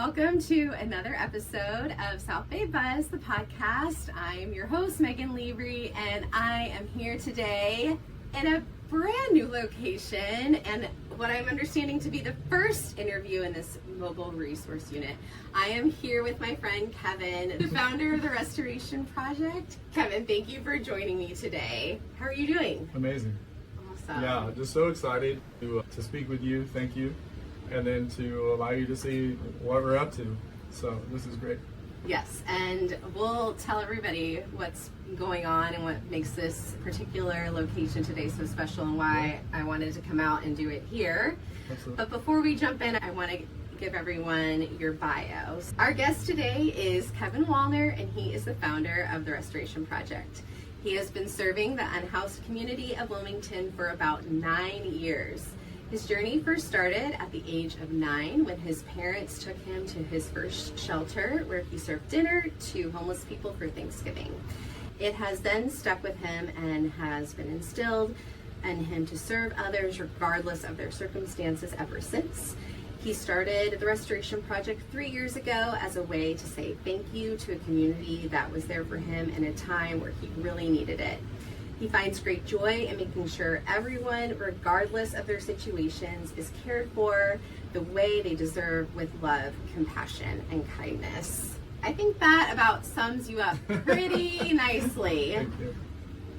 Welcome to another episode of South Bay Buzz, the podcast. I'm your host, Megan Levry, and I am here today in a brand new location and what I'm understanding to be the first interview in this mobile resource unit. I am here with my friend Kevin, the founder of the Restoration Project. Kevin, thank you for joining me today. How are you doing? Amazing. Awesome. Yeah, just so excited to speak with you. Thank you. And then to allow you to see what we're up to. So this is great. Yes, and we'll tell everybody what's going on and what makes this particular location today so special and why I wanted to come out and do it here. Absolutely. But before we jump in, I want to give everyone your bios. Our guest today is Kevin Wallner, and he is the founder of the Restoration Project. He has been serving the unhoused community of Wilmington for about 9 years. His journey first started at the age of 9 when his parents took him to his first shelter where he served dinner to homeless people for Thanksgiving. It has then stuck with him and has been instilled in him to serve others regardless of their circumstances ever since. He started the Restoration Project 3 years ago as a way to say thank you to a community that was there for him in a time where he really needed it. He finds great joy in making sure everyone, regardless of their situations, is cared for the way they deserve with love, compassion, and kindness. I think that about sums you up pretty nicely. Thank you.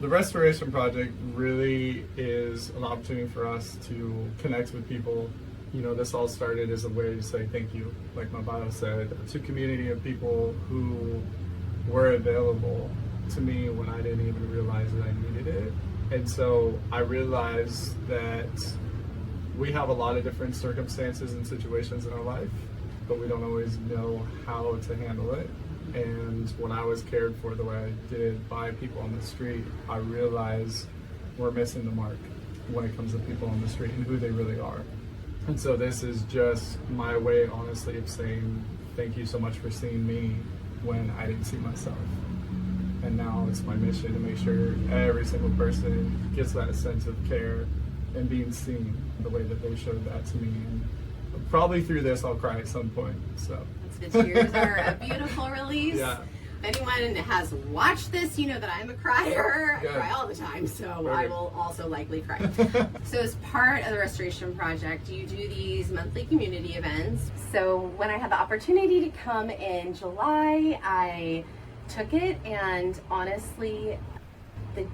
The Restoration Project really is an opportunity for us to connect with people. You know, this all started as a way to say thank you, like my bio said, to a community of people who were available to me when I didn't even realize that I needed it. And so I realized that we have a lot of different circumstances and situations in our life, but we don't always know how to handle it. And when I was cared for the way I did by people on the street, I realized we're missing the mark when it comes to people on the street and who they really are. And so this is just my way, honestly, of saying thank you so much for seeing me when I didn't see myself. And now it's my mission to make sure every single person gets that sense of care and being seen the way that they showed that to me. And probably through this, I'll cry at some point. So the tears are a beautiful release. Yeah. If anyone has watched this, you know that I'm a crier. I cry all the time, so I will also likely cry. So as part of the Restoration Project, you do these monthly community events. So when I had the opportunity to come in July, I took it, and honestly,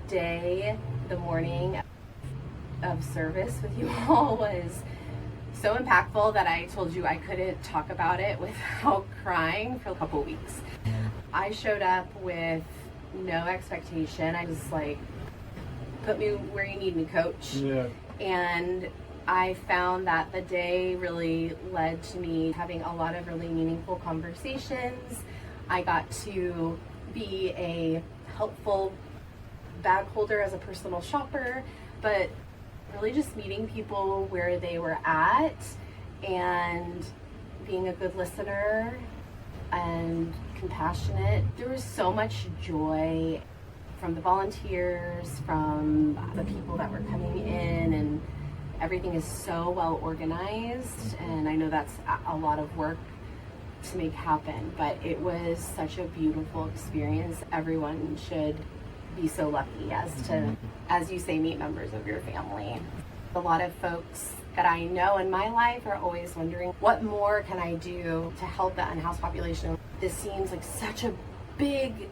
the morning of service with you all was so impactful that I told you I couldn't talk about it without crying for a couple weeks. I showed up with no expectation. I was like, put me where you need me, coach. Yeah. And I found that the day really led to me having a lot of really meaningful conversations. I got to be a helpful bag holder as a personal shopper, but really just meeting people where they were at and being a good listener and compassionate. There was so much joy from the volunteers, from the people that were coming in, and everything is so well organized, and I know that's a lot of work to make happen, but it was such a beautiful experience. Everyone should be so lucky as you say, meet members of your family. A lot of folks that I know in my life are always wondering, what more can I do to help the unhoused population? This seems like such a big,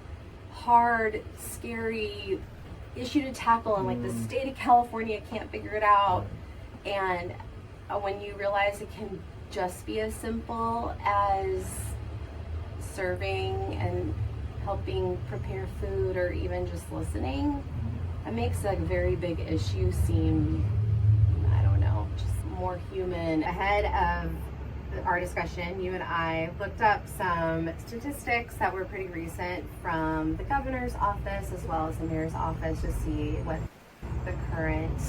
hard, scary issue to tackle, and like the state of California can't figure it out. And when you realize it can just be as simple as serving and helping prepare food or even just listening, it makes a very big issue seem, I don't know, just more human. Ahead of our discussion, you and I looked up some statistics that were pretty recent from the governor's office as well as the mayor's office to see what the current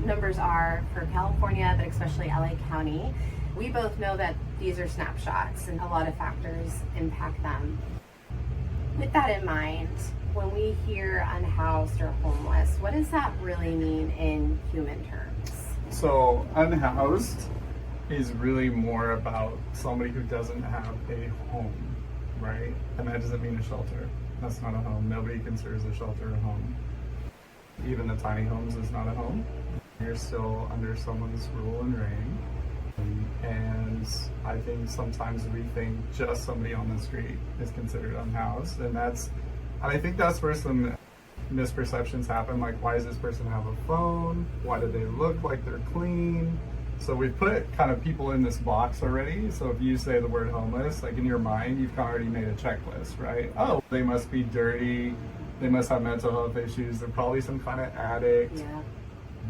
numbers are for California, but especially LA County. We both know that these are snapshots and a lot of factors impact them. With that in mind, when we hear unhoused or homeless, what does that really mean in human terms? So unhoused is really more about somebody who doesn't have a home, right? And that doesn't mean a shelter. That's not a home. Nobody considers a shelter a home. Even the tiny homes is not a home. You're still under someone's rule and reign. And I think sometimes we think just somebody on the street is considered unhoused. And I think that's where some misperceptions happen. Like, why does this person have a phone? Why do they look like they're clean? So we've put kind of people in this box already. So if you say the word homeless, like in your mind, you've already made a checklist, right? Oh, they must be dirty. They must have mental health issues. They're probably some kind of addict. Yeah.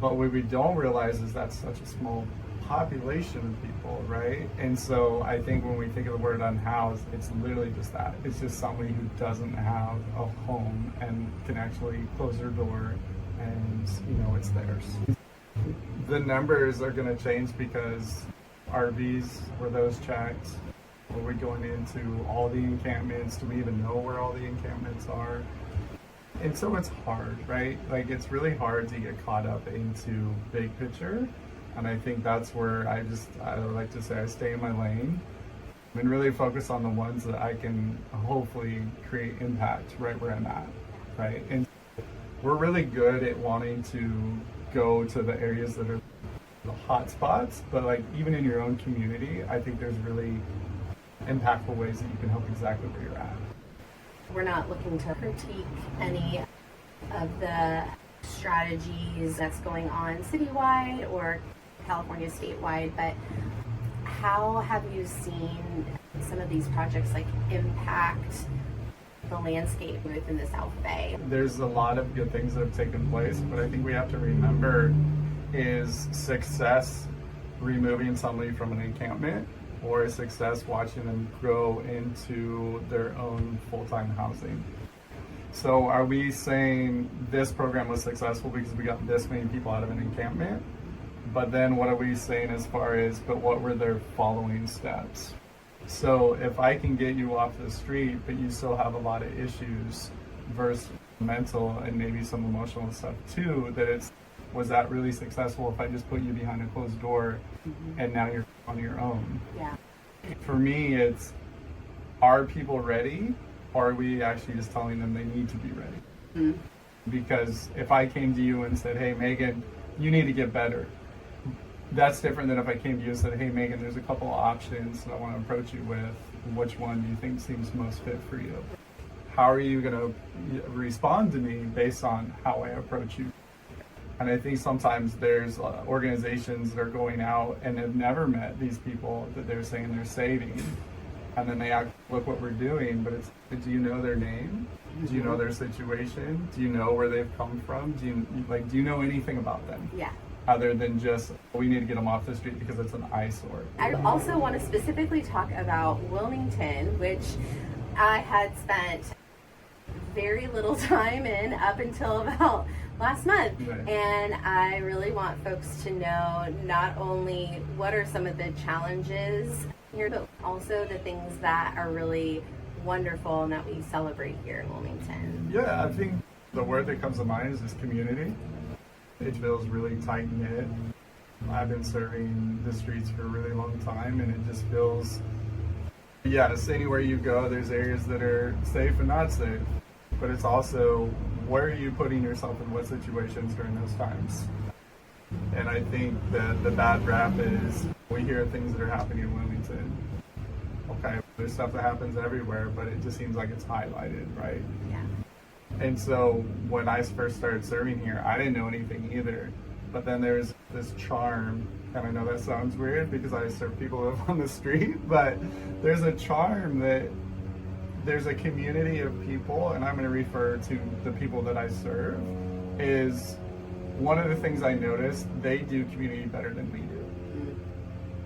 But what we don't realize is that's such a small population of people, right? And so I think when we think of the word unhoused, it's literally just that. It's just somebody who doesn't have a home and can actually close their door and, it's theirs. The numbers are going to change because RVs, were those checked? Are we going into all the encampments? Do we even know where all the encampments are? And so it's hard, right? Like, it's really hard to get caught up into big picture. And I think that's where I like to say I stay in my lane and really focus on the ones that I can hopefully create impact right where I'm at, right? And we're really good at wanting to go to the areas that are the hot spots, but like even in your own community, I think there's really impactful ways that you can help exactly where you're at. We're not looking to critique any of the strategies that's going on citywide or California statewide, but how have you seen some of these projects like impact the landscape within the South Bay? There's a lot of good things that have taken place, but I think we have to remember is success removing somebody from an encampment or a success watching them grow into their own full-time housing. So are we saying this program was successful because we got this many people out of an encampment? But then what are we saying as far as, but what were their following steps? So if I can get you off the street, but you still have a lot of issues versus mental and maybe some emotional stuff too, was that really successful if I just put you behind a closed door and now you're on your own? Yeah. For me, it's, are people ready? Or are we actually just telling them they need to be ready? Mm-hmm. Because if I came to you and said, hey, Megan, you need to get better. That's different than if I came to you and said, hey, Megan, there's a couple of options that I want to approach you with. Which one do you think seems most fit for you? How are you going to respond to me based on how I approach you? And I think sometimes there's organizations that are going out and have never met these people that they're saying they're saving. And then they act, look what we're doing, but it's, do you know their name? Do you know their situation? Do you know where they've come from? Do you know anything about them? Yeah. Other than just, we need to get them off the street because it's an eyesore. I also want to specifically talk about Wilmington, which I had spent very little time in up until about last month. Right. And I really want folks to know not only what are some of the challenges here, but also the things that are really wonderful and that we celebrate here in Wilmington. Yeah, I think the word that comes to mind is this community. It feels really tight-knit. I've been serving the streets for a really long time, and it just feels, yes, anywhere you go, there's areas that are safe and not safe. But it's also, where are you putting yourself in what situations during those times? And I think that the bad rap is, we hear things that are happening in Wilmington. Okay, there's stuff that happens everywhere, but it just seems like it's highlighted, right? Yeah. And so when I first started serving here, I didn't know anything either. But then there's this charm, and I know that sounds weird because I serve people who live on the street, but there's a charm that there's a community of people, and I'm going to refer to the people that I serve, is one of the things I noticed, they do community better than we do.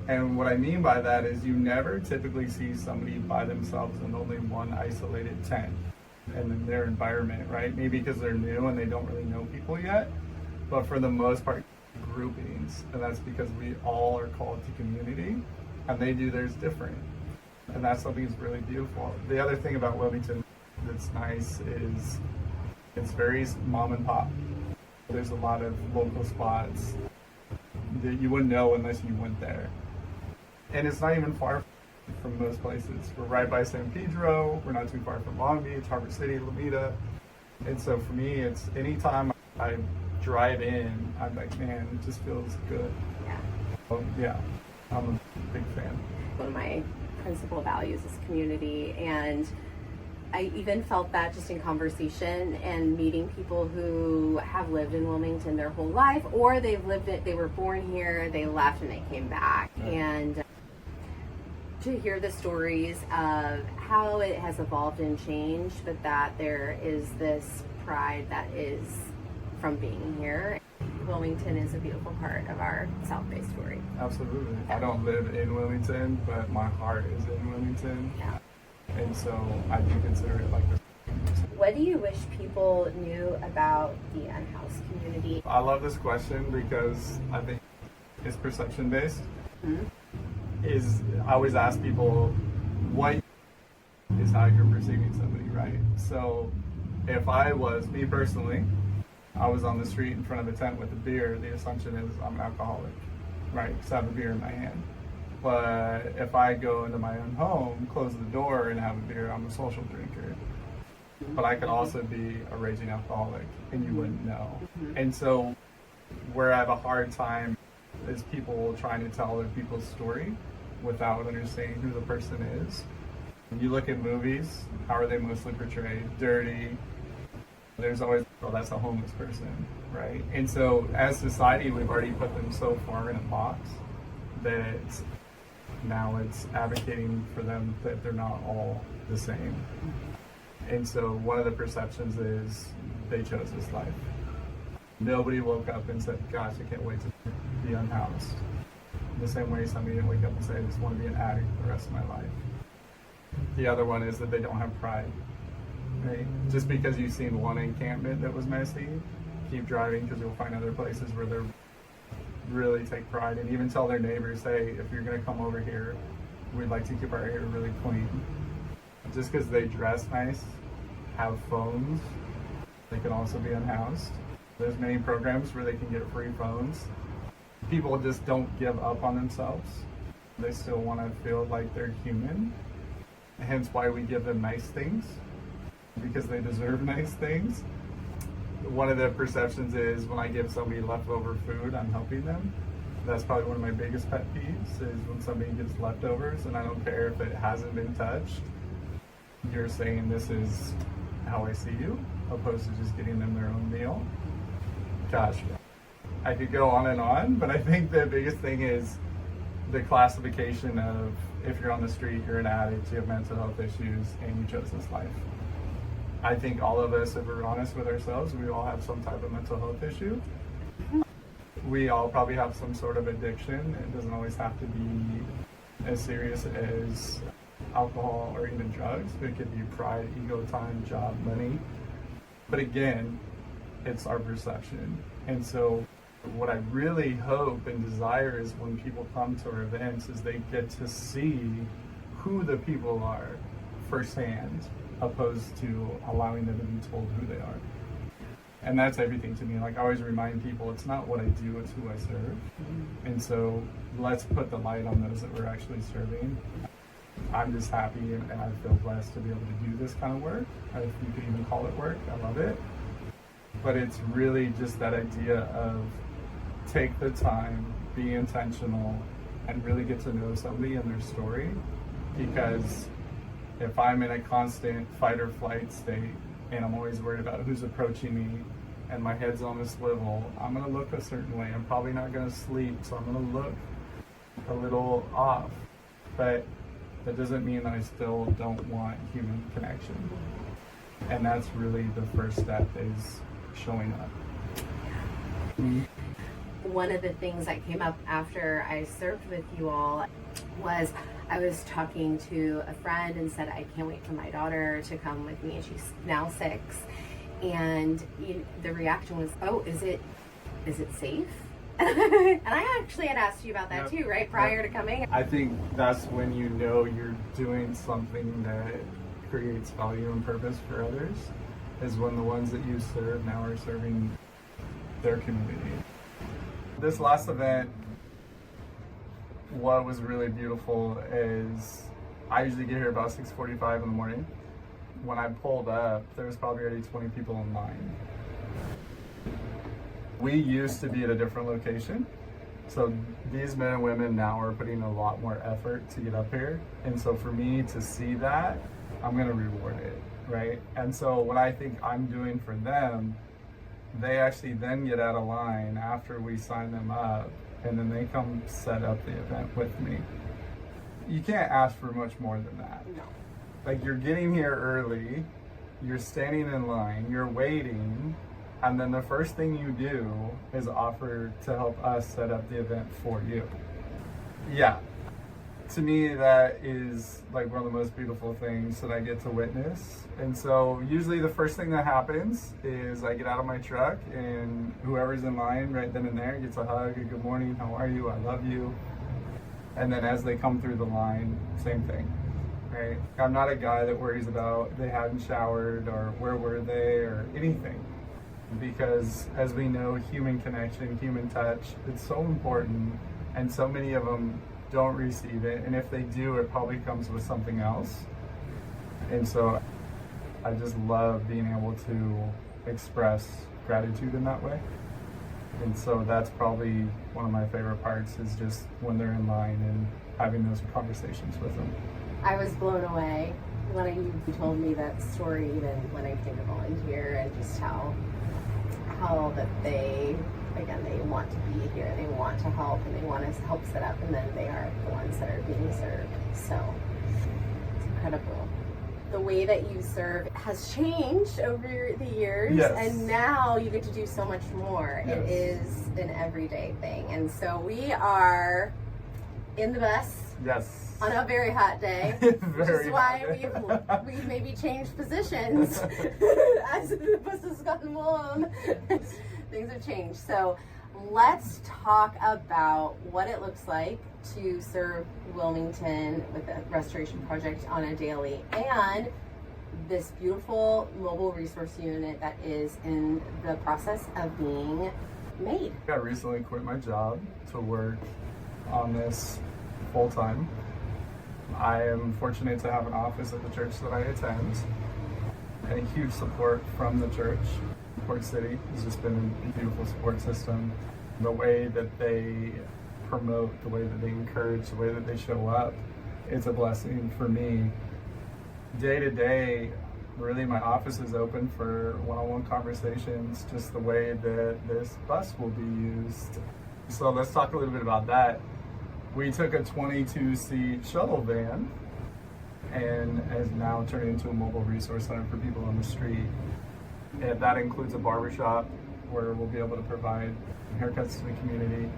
And what I mean by that is you never typically see somebody by themselves in only one isolated tent and in their environment, right? Maybe because they're new and they don't really know people yet, but for the most part, groupings, and that's because we all are called to community, and they do theirs different. And that's something that's really beautiful. The other thing about Wilmington that's nice is it's very mom and pop. There's a lot of local spots that you wouldn't know unless you went there. And it's not even far from most places. We're right by San Pedro. We're not too far from Long Beach, Harbor City, Lomita. And so for me, it's anytime I drive in, I'm like, man, it just feels good. Yeah. So, yeah, I'm a big fan. One of my principal values is community, and I even felt that just in conversation and meeting people who have lived in Wilmington their whole life, or they were born here, they left and they came back. Right. And to hear the stories of how it has evolved and changed, but that there is this pride that is from being here. Wilmington is a beautiful part of our South Bay story. Absolutely. I don't live in Wilmington, but my heart is in Wilmington. Yeah. And so I do consider it like this. What do you wish people knew about the unhoused community? I love this question because I think it's perception based. Mm-hmm. I always ask people, what is how you're perceiving somebody, right? So if me personally, I was on the street in front of a tent with a beer, the assumption is I'm an alcoholic, right? Because I have a beer in my hand. But if I go into my own home, close the door, and have a beer, I'm a social drinker. But I could also be a raging alcoholic, and you wouldn't know. And so where I have a hard time is people trying to tell other people's story without understanding who the person is. When you look at movies, how are they mostly portrayed? Dirty. There's always, well, that's a homeless person, right? And so as society, we've already put them so far in a box that now it's advocating for them that they're not all the same. And so one of the perceptions is they chose this life. Nobody woke up and said, gosh, I can't wait to be unhoused. The same way somebody didn't wake up and say, I just want to be an addict for the rest of my life. The other one is that they don't have pride. Right? Just because you've seen one encampment that was messy, keep driving because you'll find other places where they're really take pride and even tell their neighbors, hey, if you're going to come over here, we'd like to keep our area really clean. Just because they dress nice, have phones, they can also be unhoused. There's many programs where they can get free phones. People just don't give up on themselves. They still want to feel like they're human. Hence why we give them nice things, because they deserve nice things. One of the perceptions is when I give somebody leftover food, I'm helping them. That's probably one of my biggest pet peeves is when somebody gets leftovers, and I don't care if it hasn't been touched. You're saying this is how I see you, opposed to just getting them their own meal. Gosh, I could go on, but I think the biggest thing is the classification of if you're on the street, you're an addict, you have mental health issues, and you chose this life. I think all of us, if we're honest with ourselves, we all have some type of mental health issue. We all probably have some sort of addiction. It doesn't always have to be as serious as alcohol or even drugs. It could be pride, ego, time, job, money. But again, it's our perception. And so what I really hope and desire is when people come to our events is they get to see who the people are firsthand, opposed to allowing them to be told who they are. And that's everything to me. Like I always remind people, it's not what I do, it's who I serve. And so let's put the light on those that we're actually serving. I'm just happy and I feel blessed to be able to do this kind of work. If you could even call it work, I love it. But it's really just that idea of take the time, be intentional, and really get to know somebody and their story. Because if I'm in a constant fight or flight state and I'm always worried about who's approaching me and my head's on a swivel, I'm going to look a certain way. I'm probably not going to sleep, so I'm going to look a little off. But that doesn't mean that I still don't want human connection. And that's really the first step, is showing up. One of the things that came up after I served with you all was I was talking to a friend and said, I can't wait for my daughter to come with me, and she's now 6. And the reaction was, oh, is it safe? And I actually had asked you about that too, right, prior to coming. I think that's when you know you're doing something that creates value and purpose for others, is when the ones that you serve now are serving their community. This last event, what was really beautiful is I usually get here about 6:45 in the morning. When I pulled up, there was probably already 20 people in line. We used to be at a different location, so these men and women now are putting a lot more effort to get up here. And so for me to see that, I'm gonna reward it, right? And so what I think I'm doing for them, they actually then get out of line after we sign them up, and then they come set up the event with me. You can't ask for much more than that. No. Like, you're getting here early, you're standing in line, you're waiting, and then the first thing you do is offer to help us set up the event for you. Yeah. To me, that is like one of the most beautiful things that I get to witness. And so usually the first thing that happens is I get out of my truck and whoever's in line right then and there gets a hug, a good morning, how are you, I love you. And then as they come through the line, same thing, right? I'm not a guy that worries about they hadn't showered or where were they or anything. Because as we know, human connection, human touch, it's so important, and so many of them don't receive it, and if they do, it probably comes with something else. And so I just love being able to express gratitude in that way. And so that's probably one of my favorite parts, is just when they're in line and having those conversations with them. I was blown away when you told me that story, even when I came to volunteer, and just how that they want to be here, they want to help, and they want to help set up, and then they are the ones that are being served. So it's incredible. The way that you serve has changed over the years, yes. And now you get to do so much more. Yes. It is an everyday thing, and so we are in the bus. Yes. On a very hot day, which is why we've maybe changed positions as the bus has gotten blown. Things have changed. So let's talk about what it looks like to serve Wilmington with the Restoration Project on a daily, and this beautiful mobile resource unit that is in the process of being made. I recently quit my job to work on this full time. I am fortunate to have an office at the church that I attend, and a huge support from the church. Port City has just been a beautiful support system. The way that they promote, the way that they encourage, the way that they show up, it's a blessing for me. Day to day, really my office is open for one-on-one conversations, just the way that this bus will be used. So let's talk a little bit about that. We took a 22-seat shuttle van and has now turned into a mobile resource center for people on the street. And that includes a barbershop where we'll be able to provide haircuts to the community.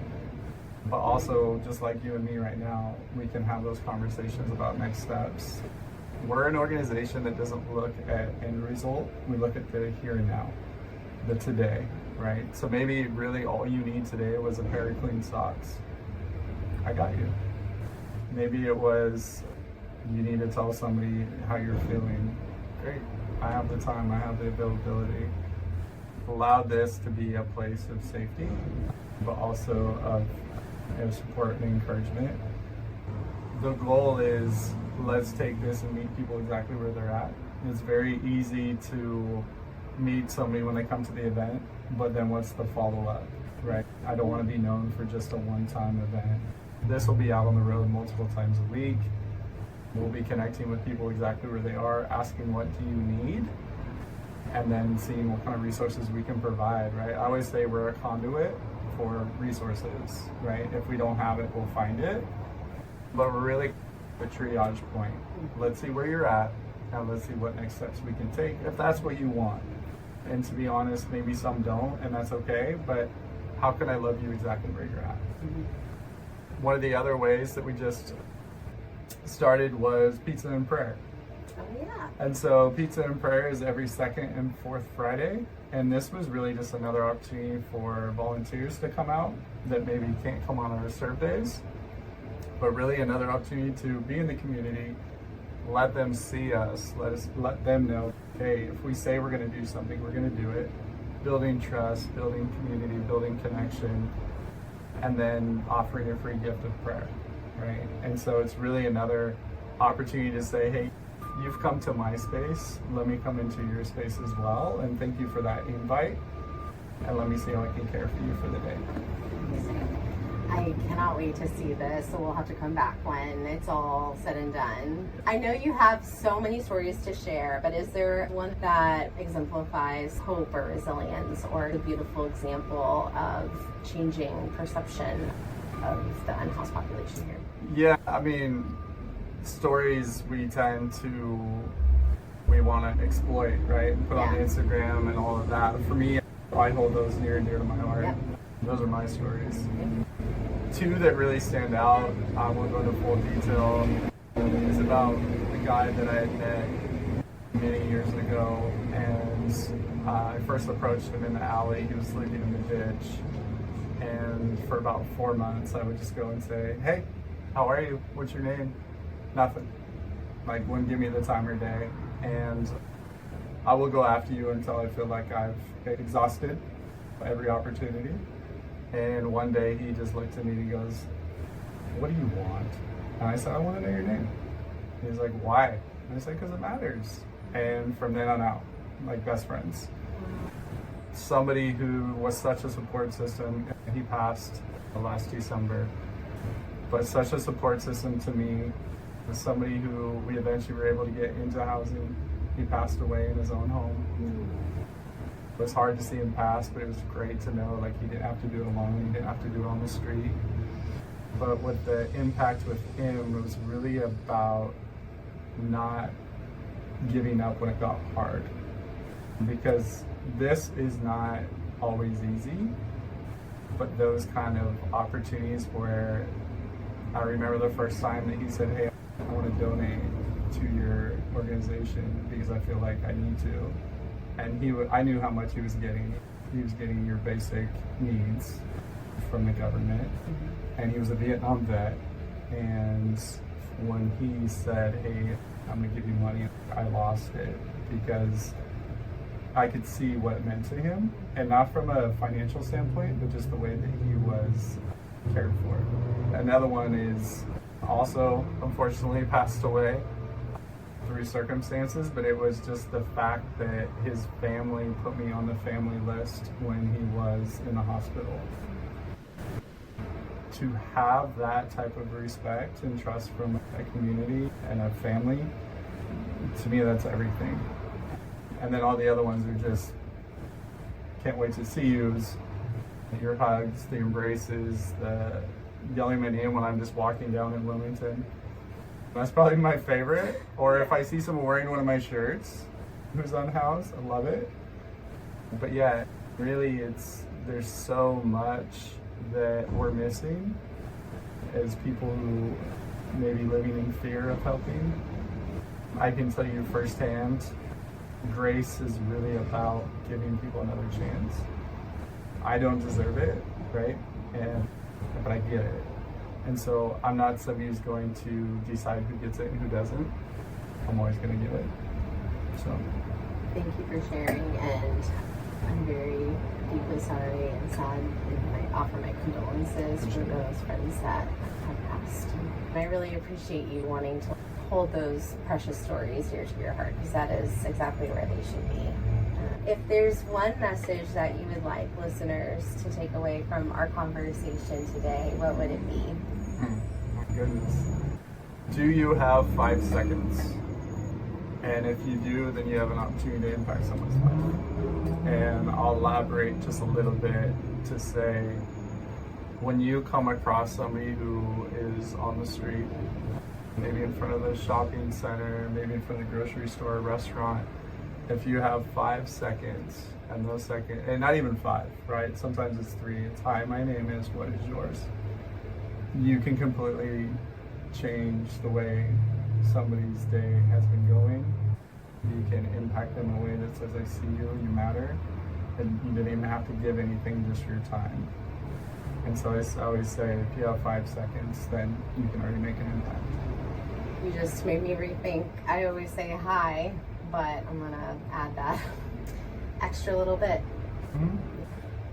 But also, just like you and me right now, we can have those conversations about next steps. We're an organization that doesn't look at end result. We look at the here and now, the today, right? So maybe really all you need today was a pair of clean socks. I got you. Maybe it was you need to tell somebody how you're feeling. Great. I have the time, I have the availability. Allow this to be a place of safety, but also of support and encouragement. The goal is, let's take this and meet people exactly where they're at. It's very easy to meet somebody when they come to the event, but then what's the follow-up, right? I don't want to be known for just a one-time event. This will be out on the road multiple times a week. We'll be connecting with people exactly where they are, asking what do you need, and then seeing what kind of resources we can provide, right? I always say we're a conduit for resources, right? If we don't have it, we'll find it. But we're really a triage point. Let's see where you're at, and let's see what next steps we can take, if that's what you want. And to be honest, maybe some don't, and that's okay, but how can I love you exactly where you're at? Mm-hmm. One of the other ways that we just started was Pizza and Prayer. Oh yeah. And so Pizza and Prayer is every second and fourth Friday. And this was really just another opportunity for volunteers to come out that maybe can't come on our serve days, but really another opportunity to be in the community, let them see us, let them know, hey, if we say we're going to do something, we're going to do it. Building trust, building community, building connection, and then offering a free gift of prayer. right? And so it's really another opportunity to say, hey, you've come to my space, let me come into your space as well, and thank you for that invite, and let me see how I can care for you for the day. I cannot wait to see this, so we'll have to come back when it's all said and done. I know you have so many stories to share, but is there one that exemplifies hope or resilience or a beautiful example of changing perception of the unhoused population here? Yeah, I mean, stories we want to exploit, right? Put on Instagram and all of that. For me, I hold those near and dear to my heart. Yep. Those are my stories. Two that really stand out, I won't go into full detail, is about the guy that I had met many years ago, and I first approached him in the alley. He was sleeping in the ditch, and for about 4 months I would just go and say, hey, how are you? What's your name? Nothing. Like, wouldn't give me the time or day. And I will go after you until I feel like I've exhausted every opportunity. And one day he just looked at me and he goes, what do you want? And I said, I want to know your name. And he's like, why? And I said, because it matters. And from then on out, like best friends. Somebody who was such a support system, he passed last December, but such a support system to me, was somebody who we eventually were able to get into housing. He passed away in his own home. It was hard to see him pass, but it was great to know like he didn't have to do it alone, he didn't have to do it on the street. But what the impact with him was really about not giving up when it got hard. Because this is not always easy, but those kind of opportunities where I remember the first time that he said, hey, I want to donate to your organization because I feel like I need to. And I knew how much he was getting. He was getting your basic needs from the government. And he was a Vietnam vet. And when he said, hey, I'm gonna give you money, I lost it because I could see what it meant to him. And not from a financial standpoint, but just the way that he was cared for. Another one is also, unfortunately, passed away through circumstances, but it was just the fact that his family put me on the family list when he was in the hospital. To have that type of respect and trust from a community and a family, to me, that's everything. And then all the other ones are just, can't wait to see you, your hugs, the embraces, the yelling my name when I'm just walking down in Wilmington. That's probably my favorite. Or if I see someone wearing one of my shirts who's unhoused, I love it. But yeah, really there's so much that we're missing as people who may be living in fear of helping. I can tell you firsthand, grace is really about giving people another chance. I don't deserve it, right? But I get it. And so I'm not somebody who's going to decide who gets it and who doesn't. I'm always going to give it. So thank you for sharing, and I'm very deeply sorry and sad, and I offer my condolences for those friends that have passed. And I really appreciate you wanting to hold those precious stories dear to your heart, because that is exactly where they should be. If there's one message that you would like listeners to take away from our conversation today, what would it be? My goodness. Do you have 5 seconds? And if you do, then you have an opportunity to impact someone's life. And I'll elaborate just a little bit to say, when you come across somebody who is on the street, maybe in front of the shopping center, maybe in front of the grocery store or restaurant, if you have 5 seconds, and those seconds, and not even 5, right? Sometimes it's 3. It's, hi, my name is, what is yours? You can completely change the way somebody's day has been going. You can impact them in a way that says, I see you, you matter, and you didn't even have to give anything, just your time. And so I always say, if you have 5 seconds, then you can already make an impact. You just made me rethink. I always say hi, but I'm gonna add that extra little bit.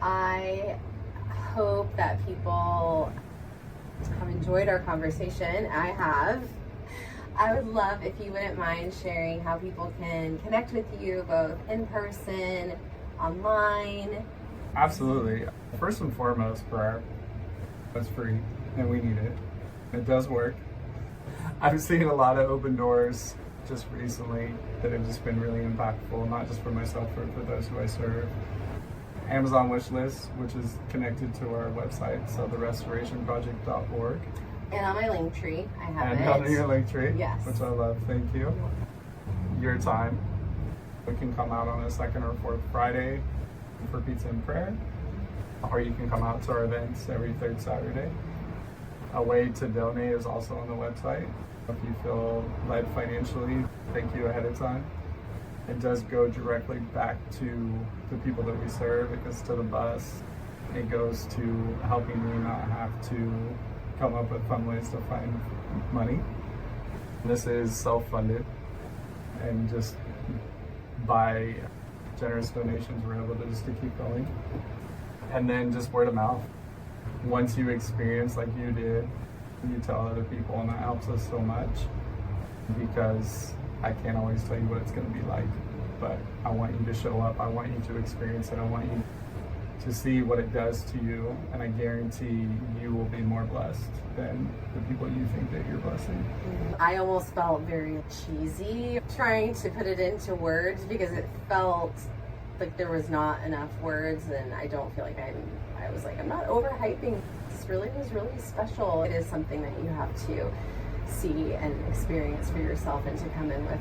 I hope that people I've enjoyed our conversation. I have. I would love if you wouldn't mind sharing how people can connect with you both in person, online. Absolutely. First and foremost, prayer. It's free and we need it. It does work. I've seen a lot of open doors just recently that have just been really impactful, not just for myself, but for those who I serve. Amazon wish list, which is connected to our website, so therestorationproject.org. And on my link tree, I have And it. on your link tree, Yes. which I love. Thank you. Your time. We can come out on a second or fourth Friday for pizza and prayer, or you can come out to our events every third Saturday. A way to donate is also on the website. If you feel led financially, thank you ahead of time. It does go directly back to the people that we serve. It goes to the bus. It goes to helping me not have to come up with fun ways to find money. This is self-funded, and just by generous donations we're able to just to keep going. And then just word of mouth. Once you experience like you did, you tell other people, and that helps us so much, because I can't always tell you what it's going to be like, but I want you to show up. I want you to experience it. I want you to see what it does to you, and I guarantee you will be more blessed than the people you think that you're blessing. I almost felt very cheesy trying to put it into words because it felt like there was not enough words, and I don't feel like I was like, I'm not overhyping. This really was really special. It is something that you have to see and experience for yourself, and to come in with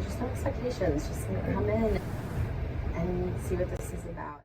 just no expectations, just come in and see what this is about.